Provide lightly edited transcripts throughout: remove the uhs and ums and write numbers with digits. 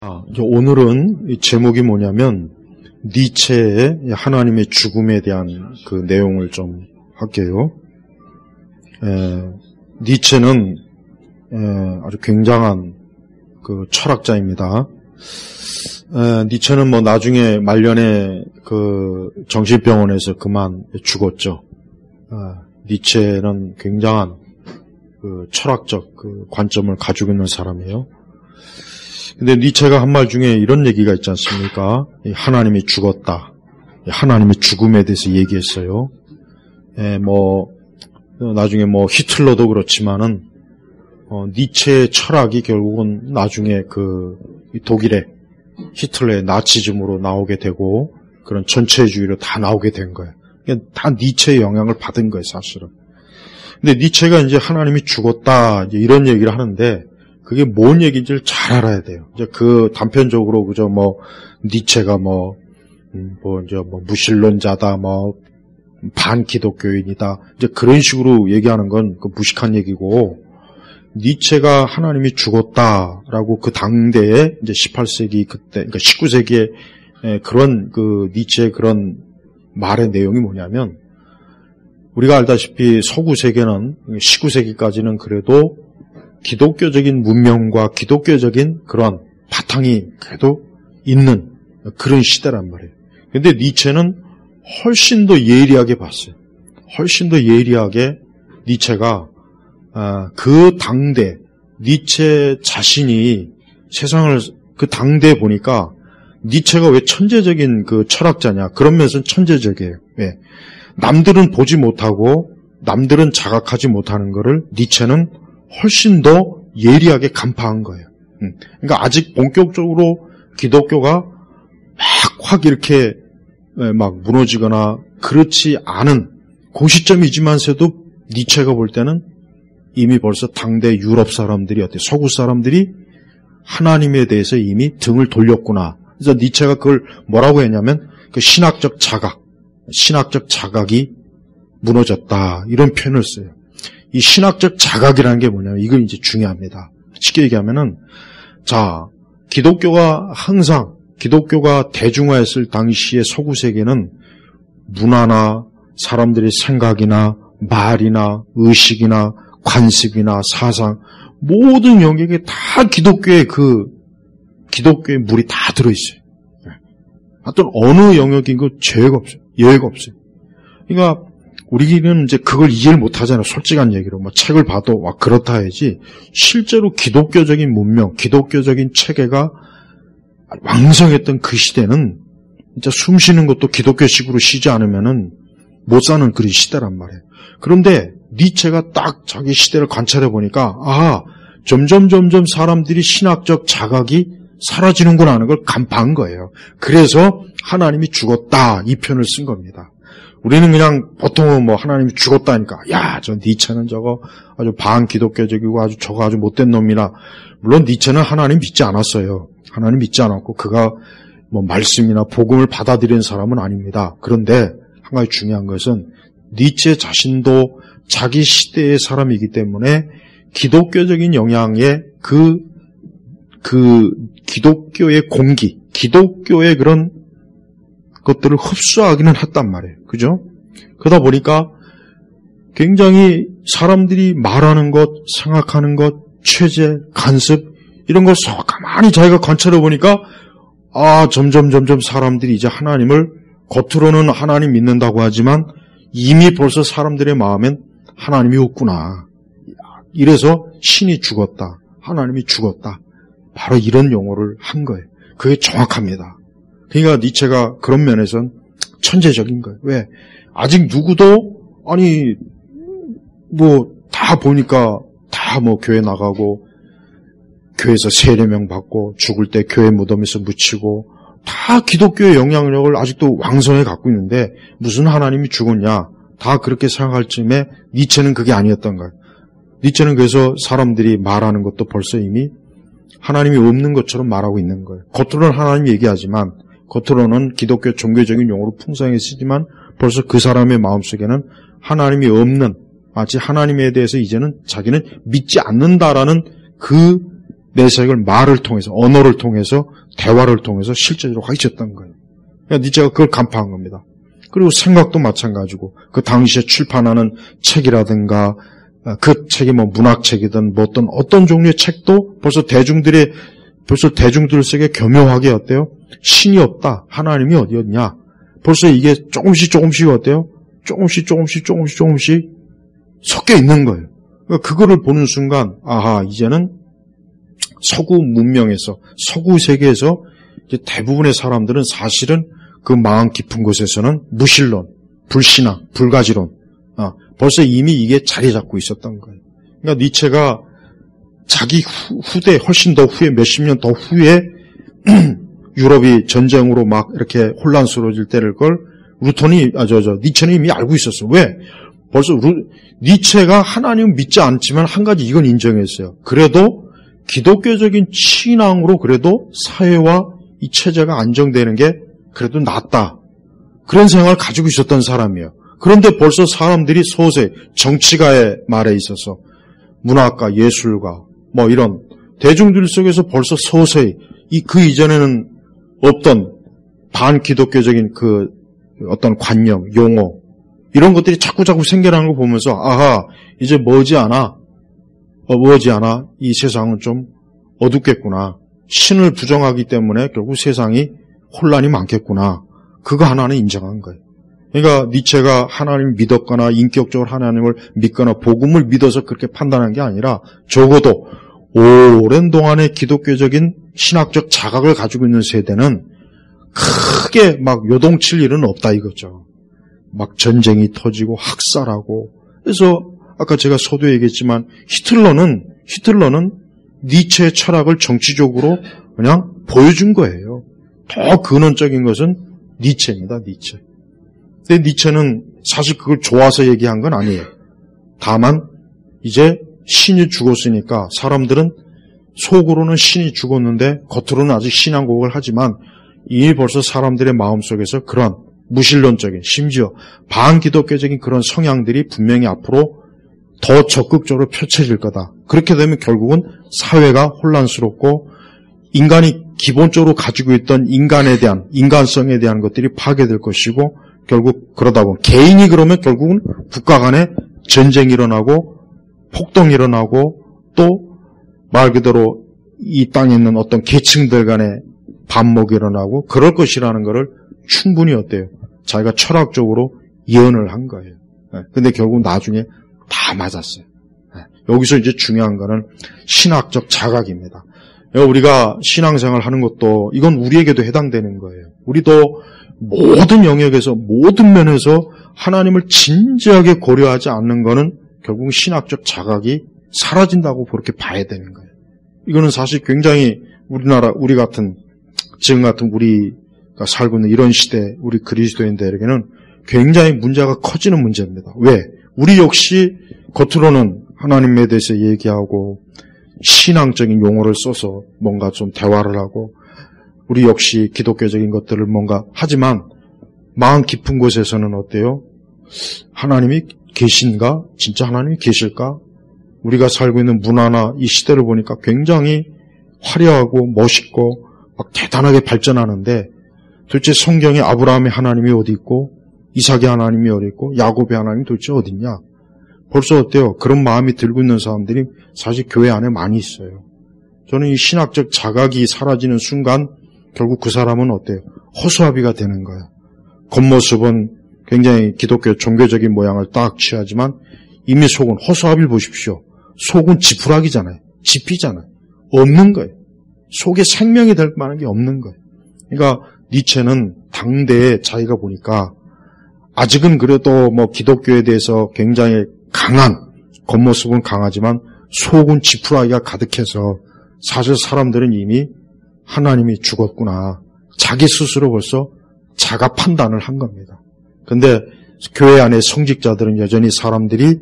오늘은 이 제목이 뭐냐면 니체의 하나님의 죽음에 대한 그 내용을 좀 할게요. 니체는 아주 굉장한 그 철학자입니다. 니체는 뭐 나중에 말년에 그 정신병원에서 그만 죽었죠. 니체는 굉장한 그 철학적 그 관점을 가지고 있는 사람이에요. 근데 니체가 한 말 중에 이런 얘기가 있지 않습니까? 하나님이 죽었다. 하나님의 죽음에 대해서 얘기했어요. 나중에 히틀러도 그렇지만은, 니체의 철학이 결국은 나중에 독일의 히틀러의 나치즘으로 나오게 되고, 그런 전체주의로 다 나오게 된 거예요. 다 니체의 영향을 받은 거예요, 사실은. 근데 니체가 이제 하나님이 죽었다, 이제 이런 얘기를 하는데, 그게 뭔 얘기인지를 잘 알아야 돼요. 이제 단편적으로, 니체가 무신론자다, 반기독교인이다. 이제 그런 식으로 얘기하는 건 무식한 얘기고, 니체가 하나님이 죽었다라고 그 당대에 이제 18세기 그때, 그러니까 19세기에 그런 니체의 그런 말의 내용이 뭐냐면, 우리가 알다시피 서구 세계는 19세기까지는 그래도 기독교적인 문명과 기독교적인 그런 바탕이 그래도 있는 그런 시대란 말이에요. 근데 니체는 훨씬 더 예리하게 봤어요. 훨씬 더 예리하게 니체가 그 당대 니체 자신이 세상을 그 당대에 보니까 니체가 왜 천재적인 그 철학자냐? 그런 면에서는 천재적이에요. 왜? 남들은 보지 못하고 남들은 자각하지 못하는 거를 니체는 훨씬 더 예리하게 간파한 거예요. 그러니까 아직 본격적으로 기독교가 확 이렇게 무너지거나 그렇지 않은 그 시점이지만서도 니체가 볼 때는 이미 벌써 당대 유럽 사람들이 서구 사람들이 하나님에 대해서 이미 등을 돌렸구나. 그래서 니체가 그걸 뭐라고 했냐면 신학적 자각이 무너졌다. 이런 표현을 써요. 이 신학적 자각이라는 게 뭐냐면 이건 이제 중요합니다. 쉽게 얘기하면은 기독교가 대중화했을 당시의 서구 세계는 문화나 사람들의 생각이나 말이나 의식이나 관습이나 사상 모든 영역에 다 기독교의 물이 다 들어있어요. 하여튼 어느 영역인 거 죄가 없어요. 예외가 없어요. 그러니까 우리는 이제 그걸 이해를 못 하잖아요. 솔직한 얘기로. 책을 봐도, 그렇다 해야지. 실제로 기독교적인 문명, 기독교적인 체계가 왕성했던 그 시대는 진짜 숨 쉬는 것도 기독교식으로 쉬지 않으면은 못 사는 그런 시대란 말이에요. 그런데 니체가 딱 자기 시대를 관찰해 보니까, 점점 사람들이 신학적 자각이 사라지는구나 하는 걸 간파한 거예요. 그래서 하나님이 죽었다. 이 표현을 쓴 겁니다. 우리는 그냥 보통은 하나님이 죽었다니까, 저 니체는 저거 아주 반기독교적이고 저거 아주 못된 놈이나, 물론 니체는 하나님 믿지 않았어요. 하나님 믿지 않았고, 그가 말씀이나 복음을 받아들이는 사람은 아닙니다. 그런데 한 가지 중요한 것은 니체 자신도 자기 시대의 사람이기 때문에 기독교적인 영향의 기독교의 공기, 기독교의 그런 것들을 흡수하기는 했단 말이에요. 그죠? 그러다 보니까 굉장히 사람들이 말하는 것, 생각하는 것, 체제, 간섭 이런 걸 가만히 자기가 관찰해 보니까 점점 사람들이 이제 하나님을 겉으로는 하나님 믿는다고 하지만 이미 벌써 사람들의 마음엔 하나님이 없구나. 이래서 신이 죽었다. 하나님이 죽었다. 바로 이런 용어를 한 거예요. 그게 정확합니다. 그러니까 니체가 그런 면에서는 천재적인 거예요. 왜? 아직 누구도 다 보니까 다 교회 나가고 교회에서 세례명 받고 죽을 때 교회 무덤에서 묻히고 다 기독교의 영향력을 아직도 왕성히 갖고 있는데 무슨 하나님이 죽었냐? 다 그렇게 생각할 쯤에 니체는 그게 아니었던 거예요. 니체는 그래서 사람들이 말하는 것도 벌써 이미 하나님이 없는 것처럼 말하고 있는 거예요. 겉으로는 하나님 얘기하지만 겉으로는 기독교 종교적인 용어로 풍성하게 쓰지만 벌써 그 사람의 마음속에는 하나님이 없는, 마치 하나님에 대해서 이제는 자기는 믿지 않는다라는 그 내색을 말을 통해서, 언어를 통해서, 대화를 통해서 실제적으로 하셨던 거예요. 그러니까 니체가 그걸 간파한 겁니다. 그리고 생각도 마찬가지고 그 당시에 출판하는 책이라든가 그 책이 뭐 문학책이든 뭐 어떤 종류의 책도 벌써 대중들 속에 교묘하게 어때요? 신이 없다. 하나님이 어디였냐? 벌써 이게 조금씩 어때요? 조금씩 섞여 있는 거예요. 그거를 보는 순간, 아하, 이제는 서구 문명에서, 서구 세계에서 이제 대부분의 사람들은 사실은 그 마음 깊은 곳에서는 무신론, 불신앙, 불가지론, 벌써 이미 이게 자리 잡고 있었던 거예요. 그러니까 니체가 자기 후대, 훨씬 더 후에, 몇십 년 더 후에 유럽이 전쟁으로 막 이렇게 혼란스러워질 때를 니체는 이미 알고 있었어. 왜? 벌써 니체가 하나님 믿지 않지만 한 가지 이건 인정했어요. 그래도 기독교적인 신앙으로 그래도 사회와 이 체제가 안정되는 게 그래도 낫다. 그런 생각을 가지고 있었던 사람이에요. 그런데 벌써 사람들이 서서히 정치가의 말에 있어서 문학가, 예술가, 뭐 이런 대중들 속에서 벌써 서서히 그 이전에는 없던 반기독교적인 그 어떤 관념, 용어 이런 것들이 자꾸 생겨나는 걸 보면서 아하, 이제 머지않아 이 세상은 좀 어둡겠구나. 신을 부정하기 때문에 결국 세상이 혼란이 많겠구나. 그거 하나는 인정한 거예요. 그러니까 니체가 하나님을 믿었거나 인격적으로 하나님을 믿거나 복음을 믿어서 그렇게 판단한 게 아니라 적어도 오랜 동안의 기독교적인 신학적 자각을 가지고 있는 세대는 크게 막 요동칠 일은 없다 이거죠. 막 전쟁이 터지고 학살하고. 그래서 아까 제가 서두에 얘기했지만 히틀러는 니체의 철학을 정치적으로 그냥 보여준 거예요. 더 근원적인 것은 니체입니다. 니체. 근데 니체는 사실 그걸 좋아서 얘기한 건 아니에요. 다만 이제 신이 죽었으니까 사람들은 속으로는 신이 죽었는데 겉으로는 아직 신앙고백을 하지만 이미 벌써 사람들의 마음속에서 그런 무신론적인 심지어 반기독교적인 그런 성향들이 분명히 앞으로 더 적극적으로 펼쳐질 거다. 그렇게 되면 결국은 사회가 혼란스럽고 인간이 기본적으로 가지고 있던 인간성에 대한 것들이 파괴될 것이고 결국 그러다 보면 개인이 그러면 결국은 국가 간에 전쟁이 일어나고 폭동이 일어나고 또 말 그대로 이 땅에 있는 어떤 계층들 간에 반목이 일어나고 그럴 것이라는 것을 충분히 어때요? 자기가 철학적으로 예언을 한 거예요. 근데 결국 나중에 다 맞았어요. 여기서 이제 중요한 거는 신학적 자각입니다. 우리가 신앙생활 하는 것도 이건 우리에게도 해당되는 거예요. 우리도 모든 영역에서 모든 면에서 하나님을 진지하게 고려하지 않는 거는 결국 신학적 자각이 사라진다고 그렇게 봐야 되는 거예요. 이거는 사실 굉장히 우리 같은 지금 같은 우리가 살고 있는 이런 시대 우리 그리스도인들에게는 굉장히 문제가 커지는 문제입니다. 왜? 우리 역시 겉으로는 하나님에 대해서 얘기하고 신앙적인 용어를 써서 뭔가 좀 대화를 하고 우리 역시 기독교적인 것들을 뭔가 하지만 마음 깊은 곳에서는 어때요? 하나님이 계신가? 진짜 하나님이 계실까? 우리가 살고 있는 문화나 이 시대를 보니까 굉장히 화려하고 멋있고 막 대단하게 발전하는데 도대체 성경에 아브라함의 하나님이 어디 있고 이삭의 하나님이 어디 있고 야곱의 하나님이 도대체 어디 있냐? 벌써 어때요? 그런 마음이 들고 있는 사람들이 사실 교회 안에 많이 있어요. 저는 이 신학적 자각이 사라지는 순간 결국 그 사람은 어때요? 허수아비가 되는 거예요. 겉모습은 굉장히 기독교 종교적인 모양을 딱 취하지만 이미 속은 허수아비를 보십시오. 속은 지푸라기잖아요. 지피잖아요. 없는 거예요. 속에 생명이 될 만한 게 없는 거예요. 그러니까 니체는 당대에 자기가 보니까 아직은 그래도 뭐 기독교에 대해서 굉장히 강한 겉모습은 강하지만 속은 지푸라기가 가득해서 사실 사람들은 이미 하나님이 죽었구나. 자기 스스로 벌써 자가 판단을 한 겁니다. 근데 교회 안에 성직자들은 여전히 사람들이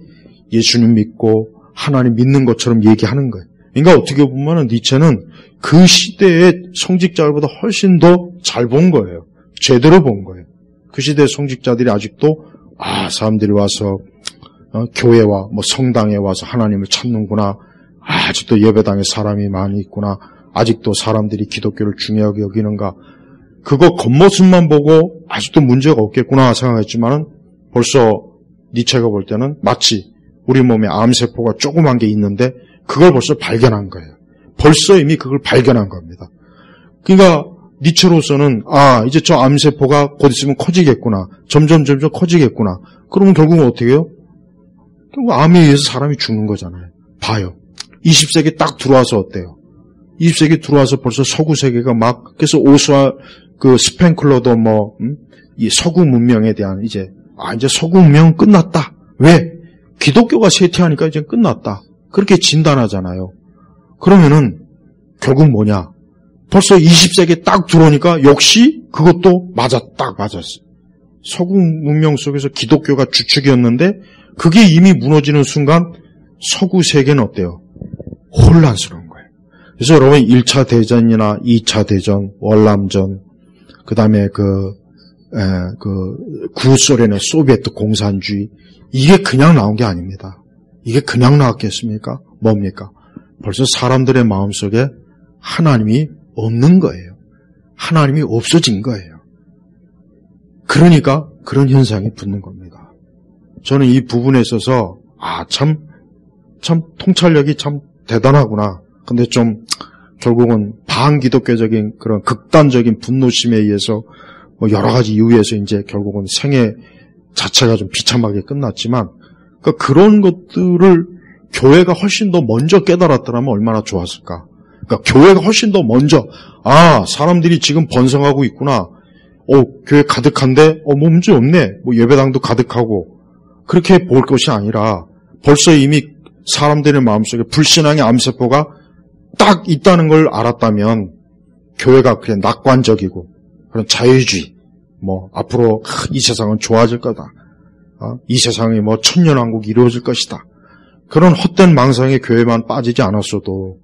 예수님 믿고 하나님 믿는 것처럼 얘기하는 거예요. 그러니까 어떻게 보면 니체는 그 시대의 성직자들보다 훨씬 더 잘 본 거예요. 제대로 본 거예요. 그 시대의 성직자들이 아직도 사람들이 와서 교회와 뭐 성당에 와서 하나님을 찾는구나. 아직도 예배당에 사람이 많이 있구나. 아직도 사람들이 기독교를 중요하게 여기는가. 그거 겉모습만 보고 아직도 문제가 없겠구나 생각했지만은 벌써 니체가 볼 때는 마치 우리 몸에 암세포가 조그만 게 있는데 그걸 벌써 발견한 거예요. 벌써 이미 그걸 발견한 겁니다. 그러니까 니체로서는 이제 저 암세포가 곧 있으면 커지겠구나. 점점 커지겠구나. 그러면 결국은 어떻게 해요? 결국 암에 의해서 사람이 죽는 거잖아요. 봐요. 20세기 딱 들어와서 어때요? 20세기 들어와서 벌써 서구 세계가 막 그래서 오스와 그 스펜클러도 이 서구 문명에 대한 이제 서구 문명은 끝났다. 왜? 기독교가 쇠퇴하니까 이제 끝났다. 그렇게 진단하잖아요. 그러면은 결국 뭐냐? 벌써 20세기에 딱 들어오니까 역시 그것도 딱 맞았어요. 서구 문명 속에서 기독교가 주축이었는데 그게 이미 무너지는 순간 서구 세계는 어때요? 혼란스러운 거예요. 그래서 여러분 1차 대전이나 2차 대전, 월남전, 그 다음에 구소련의 소비에트 공산주의, 이게 그냥 나온 게 아닙니다. 이게 그냥 나왔겠습니까? 뭡니까? 벌써 사람들의 마음속에 하나님이 없는 거예요. 하나님이 없어진 거예요. 그러니까 그런 현상이 붙는 겁니다. 저는 이 부분에 있어서 참 통찰력이 참 대단하구나. 근데 좀 결국은 반기독교적인 그런 극단적인 분노심에 의해서 여러 가지 이유에서 이제 결국은 생애 자체가 좀 비참하게 끝났지만 그러니까 그런 것들을 교회가 훨씬 더 먼저 깨달았더라면 얼마나 좋았을까. 그러니까 교회가 훨씬 더 먼저 사람들이 지금 번성하고 있구나. 교회 가득한데 문제 없네. 예배당도 가득하고 그렇게 볼 것이 아니라 벌써 이미 사람들의 마음속에 불신앙의 암세포가 딱 있다는 걸 알았다면 교회가 그냥 낙관적이고 그런 자유주의 앞으로 이 세상은 좋아질 거다. 이 세상에 천년왕국이 이루어질 것이다. 그런 헛된 망상에 교회만 빠지지 않았어도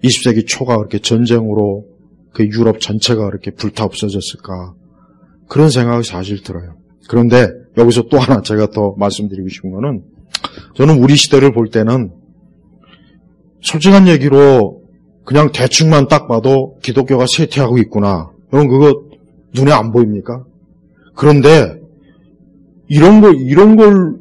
20세기 초가 그렇게 전쟁으로 그 유럽 전체가 그렇게 불타 없어졌을까. 그런 생각이 사실 들어요. 그런데 여기서 또 하나 제가 더 말씀드리고 싶은 거는 저는 우리 시대를 볼 때는 솔직한 얘기로 그냥 대충만 딱 봐도 기독교가 쇠퇴하고 있구나. 여러분 그거 눈에 안 보입니까? 그런데 이런 걸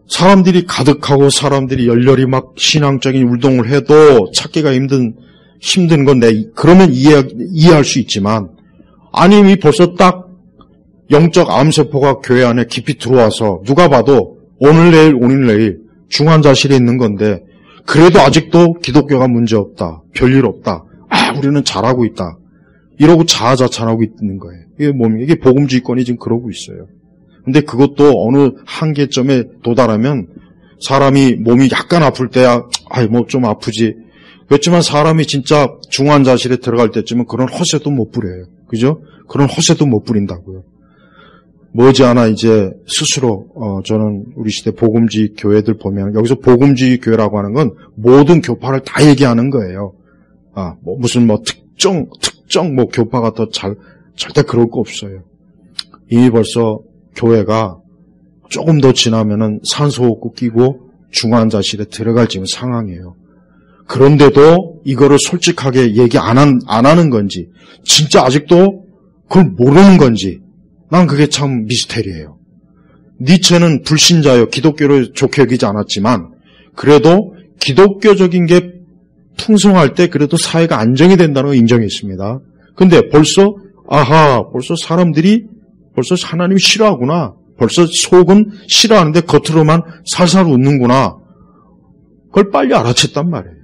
사람들이 가득하고 사람들이 열렬히 막 신앙적인 운동을 해도 찾기가 힘든 건데 그러면 이해할 수 있지만 이미 벌써 딱 영적 암세포가 교회 안에 깊이 들어와서 누가 봐도 오늘 내일 중환자실에 있는 건데 그래도 아직도 기독교가 문제없다. 별일 없다. 우리는 잘하고 있다. 이러고 자아자찬하고 있는 거예요. 이게 복음주의권이 지금 그러고 있어요. 근데 그것도 어느 한계점에 도달하면 사람이 몸이 약간 아플 때야 좀 아프지. 그렇지만 사람이 진짜 중환자실에 들어갈 때쯤은 그런 허세도 못 부려요. 그죠? 그런 허세도 못 부린다고요. 머지않아 이제 스스로 저는 우리 시대 복음주의 교회들 보면 여기서 복음주의 교회라고 하는 건 모든 교파를 다 얘기하는 거예요. 무슨 특정 교파가 더 절대 그럴 거 없어요. 이미 벌써 교회가 조금 더 지나면은 산소호흡기 끼고 중환자실에 들어갈 지금 상황이에요. 그런데도 이거를 솔직하게 얘기 안 하는 건지, 진짜 아직도 그걸 모르는 건지, 난 그게 참 미스테리예요. 니체는 불신자요. 기독교를 좋게 여기지 않았지만, 그래도 기독교적인 게 풍성할 때 그래도 사회가 안정이 된다는 걸 인정했습니다. 근데 벌써 사람들이 벌써 하나님이 싫어하구나. 벌써 속은 싫어하는데 겉으로만 살살 웃는구나. 그걸 빨리 알아챘단 말이에요.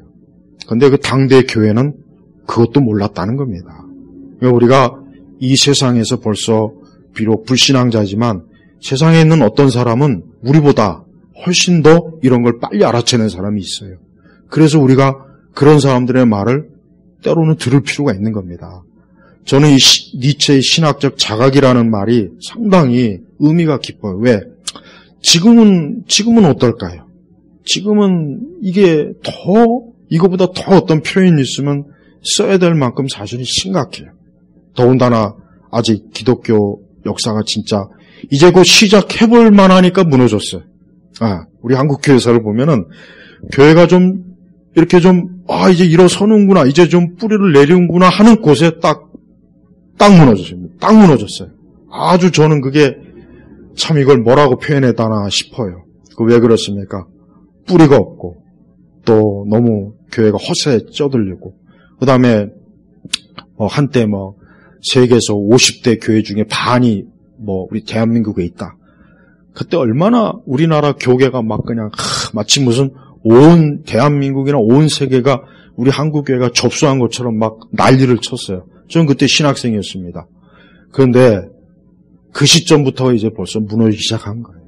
근데 그 당대 교회는 그것도 몰랐다는 겁니다. 우리가 이 세상에서 벌써 비록 불신앙자지만 세상에 있는 어떤 사람은 우리보다 훨씬 더 이런 걸 빨리 알아채는 사람이 있어요. 그래서 우리가 그런 사람들의 말을 때로는 들을 필요가 있는 겁니다. 저는 이 니체의 신학적 자각이라는 말이 상당히 의미가 깊어요. 왜? 지금은 어떨까요? 지금은 이거보다 더 어떤 표현이 있으면 써야 될 만큼 사실은 심각해요. 더군다나 아직 기독교 역사가 진짜 이제 곧 시작해볼 만하니까 무너졌어요. 우리 한국 교회사를 보면은 교회가 좀 이렇게 좀 이제 일어서는구나, 이제 좀 뿌리를 내리는구나 하는 곳에 딱 무너졌습니다. 딱 무너졌어요. 아주 저는 그게 참 이걸 뭐라고 표현해야 되나 싶어요. 왜 그렇습니까? 뿌리가 없고 또 너무 교회가 허세에 쩌들리고, 그 다음에 한때 세계에서 50대 교회 중에 반이 우리 대한민국에 있다. 그때 얼마나 우리나라 교계가 막 그냥 마치 무슨 온 대한민국이나 온 세계가 우리 한국교회가 접수한 것처럼 막 난리를 쳤어요. 저는 그때 신학생이었습니다. 그런데 그 시점부터 이제 벌써 무너지기 시작한 거예요.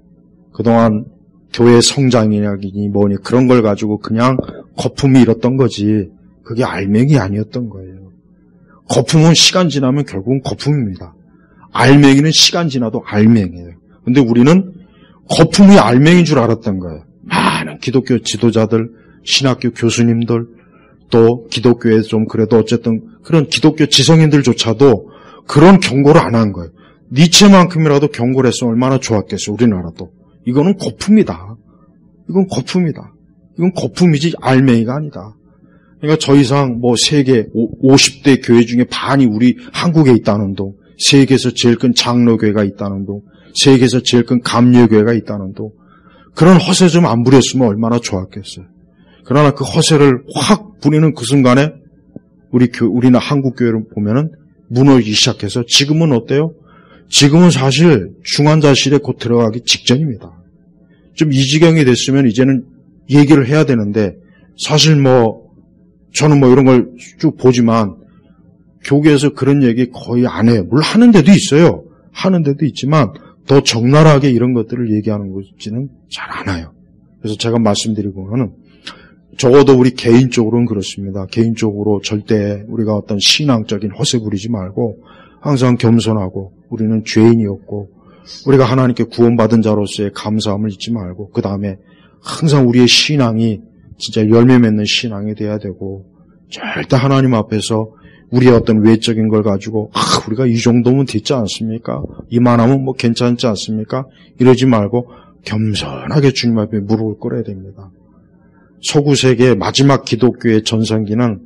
그동안 교회 성장이니 뭐니 그런 걸 가지고 그냥 거품이 일었던 거지, 그게 알맹이 아니었던 거예요. 거품은 시간 지나면 결국은 거품입니다. 알맹이는 시간 지나도 알맹이에요. 근데 우리는 거품이 알맹이인 줄 알았던 거예요. 많은 기독교 지도자들, 신학교 교수님들, 또 기독교에 좀 그래도 어쨌든 그런 기독교 지성인들조차도 그런 경고를 안 한 거예요. 니체만큼이라도 경고를 했으면 얼마나 좋았겠어요, 우리나라도. 이거는 거품이다. 이건 거품이다. 이건 거품이지 알맹이가 아니다. 그러니까 더 이상 세계 50대 교회 중에 반이 우리 한국에 있다는 동, 세계에서 제일 큰 장로교회가 있다는 동, 세계에서 제일 큰 감리교회가 있다는 동, 그런 허세 좀 안 부렸으면 얼마나 좋았겠어요. 그러나 그 허세를 확 부리는 그 순간에 우리나 한국 교회를 보면은 무너지기 시작해서 지금은 어때요? 지금은 사실 중환자실에 곧 들어가기 직전입니다. 좀 이 지경이 됐으면 이제는 얘기를 해야 되는데, 사실 저는 이런 걸 쭉 보지만 교계에서 그런 얘기 거의 안 해요. 물론 하는 데도 있어요. 하는 데도 있지만 더 적나라하게 이런 것들을 얘기하는 것지는 잘 안 와요. 그래서 제가 말씀드리고는 적어도 우리 개인적으로는 그렇습니다. 개인적으로 절대 우리가 어떤 신앙적인 허세 부리지 말고 항상 겸손하고, 우리는 죄인이었고 우리가 하나님께 구원받은 자로서의 감사함을 잊지 말고, 그 다음에 항상 우리의 신앙이 진짜 열매 맺는 신앙이 돼야 되고, 절대 하나님 앞에서 우리의 어떤 외적인 걸 가지고 우리가 이 정도면 됐지 않습니까? 이만하면 괜찮지 않습니까? 이러지 말고 겸손하게 주님 앞에 무릎을 꿇어야 됩니다. 서구세계 마지막 기독교의 전성기는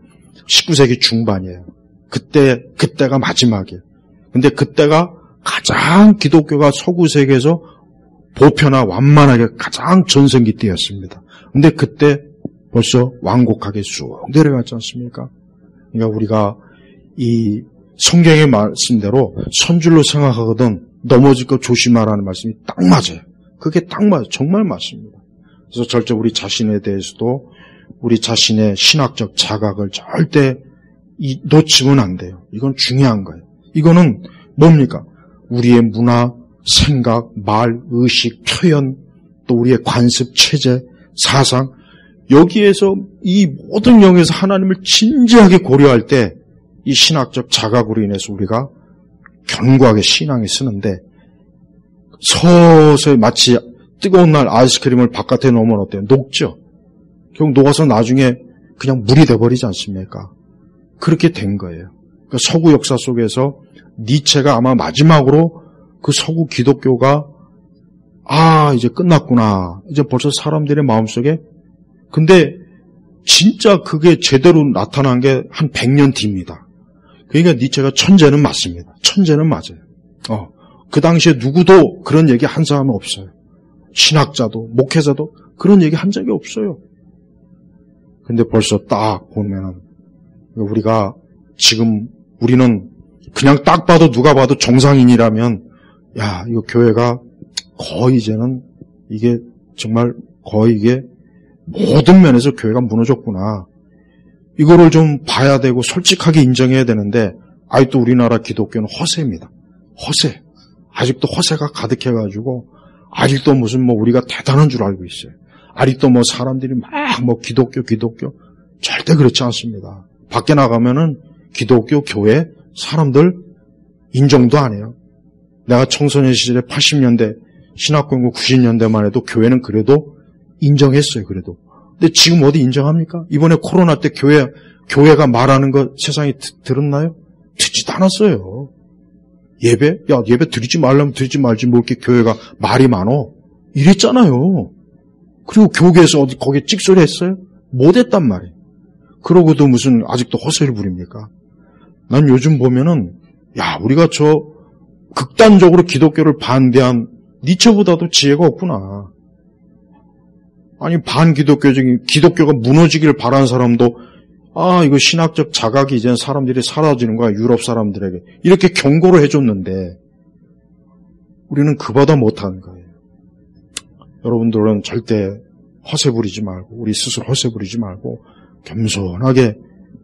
19세기 중반이에요. 그때가 마지막이에요. 근데 그때가 가장 기독교가 서구세계에서 보편화 완만하게 가장 전성기 때였습니다. 근데 그때 벌써 완곡하게 쑥 내려갔지 않습니까? 그러니까 우리가 이 성경의 말씀대로 선줄로 생각하거든 넘어질 거 조심하라는 말씀이 딱 맞아요. 그게 딱 맞아요. 정말 맞습니다. 그래서 절대 우리 자신에 대해서도 우리 자신의 신학적 자각을 절대 놓치면 안 돼요. 이건 중요한 거예요. 이거는 뭡니까? 우리의 문화, 생각, 말, 의식, 표현, 또 우리의 관습, 체제, 사상, 여기에서 이 모든 영역에서 하나님을 진지하게 고려할 때 이 신학적 자각으로 인해서 우리가 견고하게 신앙에 쓰는데, 서서히 마치 뜨거운 날 아이스크림을 바깥에 놓으면 어때요? 녹죠? 결국 녹아서 나중에 그냥 물이 돼버리지 않습니까? 그렇게 된 거예요. 그러니까 서구 역사 속에서 니체가 아마 마지막으로 그 서구 기독교가 이제 끝났구나. 이제 벌써 사람들의 마음속에, 근데 진짜 그게 제대로 나타난 게 한 100년 뒤입니다. 그러니까 니체가 천재는 맞습니다. 천재는 맞아요. 그 당시에 누구도 그런 얘기 한 사람은 없어요. 신학자도 목회자도 그런 얘기 한 적이 없어요. 근데 벌써 딱 보면은 우리가 지금 우리는 그냥 딱 봐도 누가 봐도 정상인이라면, 이거 교회가 거의 이제는 이게 정말 거의 이게 모든 면에서 교회가 무너졌구나. 이거를 좀 봐야 되고 솔직하게 인정해야 되는데, 아직도 우리나라 기독교는 허세입니다. 허세. 아직도 허세가 가득해가지고 아직도 무슨 우리가 대단한 줄 알고 있어요. 아직도 사람들이 막 기독교 절대 그렇지 않습니다. 밖에 나가면은 기독교 교회 사람들 인정도 안 해요. 내가 청소년 시절에 80년대 신학공부 90년대만 해도 교회는 그래도 인정했어요. 그래도. 근데 지금 어디 인정합니까? 이번에 코로나 때 교회가 말하는 거 세상에 들었나요? 듣지도 않았어요. 예배? 예배 드리지 말라면 드리지 말지 뭐 이렇게 교회가 말이 많어. 이랬잖아요. 그리고 교계에서 어디 거기에 찍소리 했어요? 못했단 말이에요. 그러고도 무슨 아직도 허세를 부립니까? 난 요즘 보면은 야, 우리가 저 극단적으로 기독교를 반대한 니체보다도 지혜가 없구나. 아니, 반기독교적인, 기독교가 무너지기를 바라는 사람도, 이거 신학적 자각이 이제 사람들이 사라지는 거야, 유럽 사람들에게. 이렇게 경고를 해줬는데, 우리는 그보다 못하는 거예요. 여러분들은 절대 허세 부리지 말고, 우리 스스로 허세 부리지 말고, 겸손하게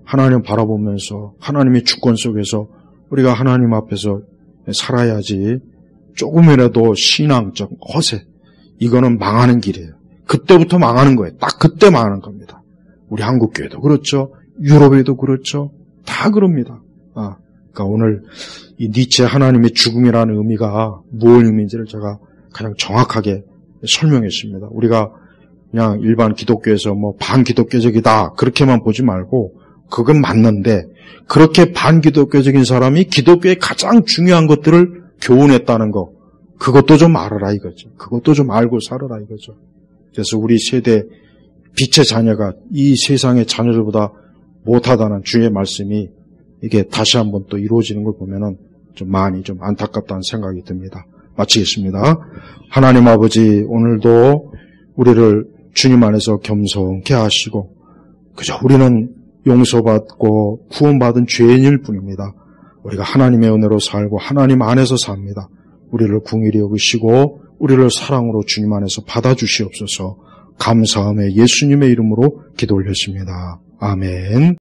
하나님 바라보면서, 하나님의 주권 속에서 우리가 하나님 앞에서 살아야지, 조금이라도 신앙적 허세, 이거는 망하는 길이에요. 그때부터 망하는 거예요. 딱 그때 망하는 겁니다. 우리 한국교회도 그렇죠. 유럽에도 그렇죠. 다 그럽니다. 그러니까 오늘 이 니체 하나님의 죽음이라는 의미가 무엇 의미인지를 제가 가장 정확하게 설명했습니다. 우리가 그냥 일반 기독교에서 뭐 반기독교적이다 그렇게만 보지 말고 그건 맞는데 그렇게 반기독교적인 사람이 기독교의 가장 중요한 것들을 교훈했다는 거 그것도 좀 알아라 이거죠. 그것도 좀 알고 살아라 이거죠. 그래서 우리 세대 빛의 자녀가 이 세상의 자녀들보다 못하다는 주의 말씀이 이게 다시 한번 또 이루어지는 걸 보면은 좀 많이 좀 안타깝다는 생각이 듭니다. 마치겠습니다. 하나님 아버지 오늘도 우리를 주님 안에서 겸손케 하시고 그저 우리는 용서받고 구원받은 죄인일 뿐입니다. 우리가 하나님의 은혜로 살고 하나님 안에서 삽니다. 우리를 긍휼히 여기시고 우리를 사랑으로 주님 안에서 받아주시옵소서. 감사함에 예수님의 이름으로 기도 올렸습니다. 아멘.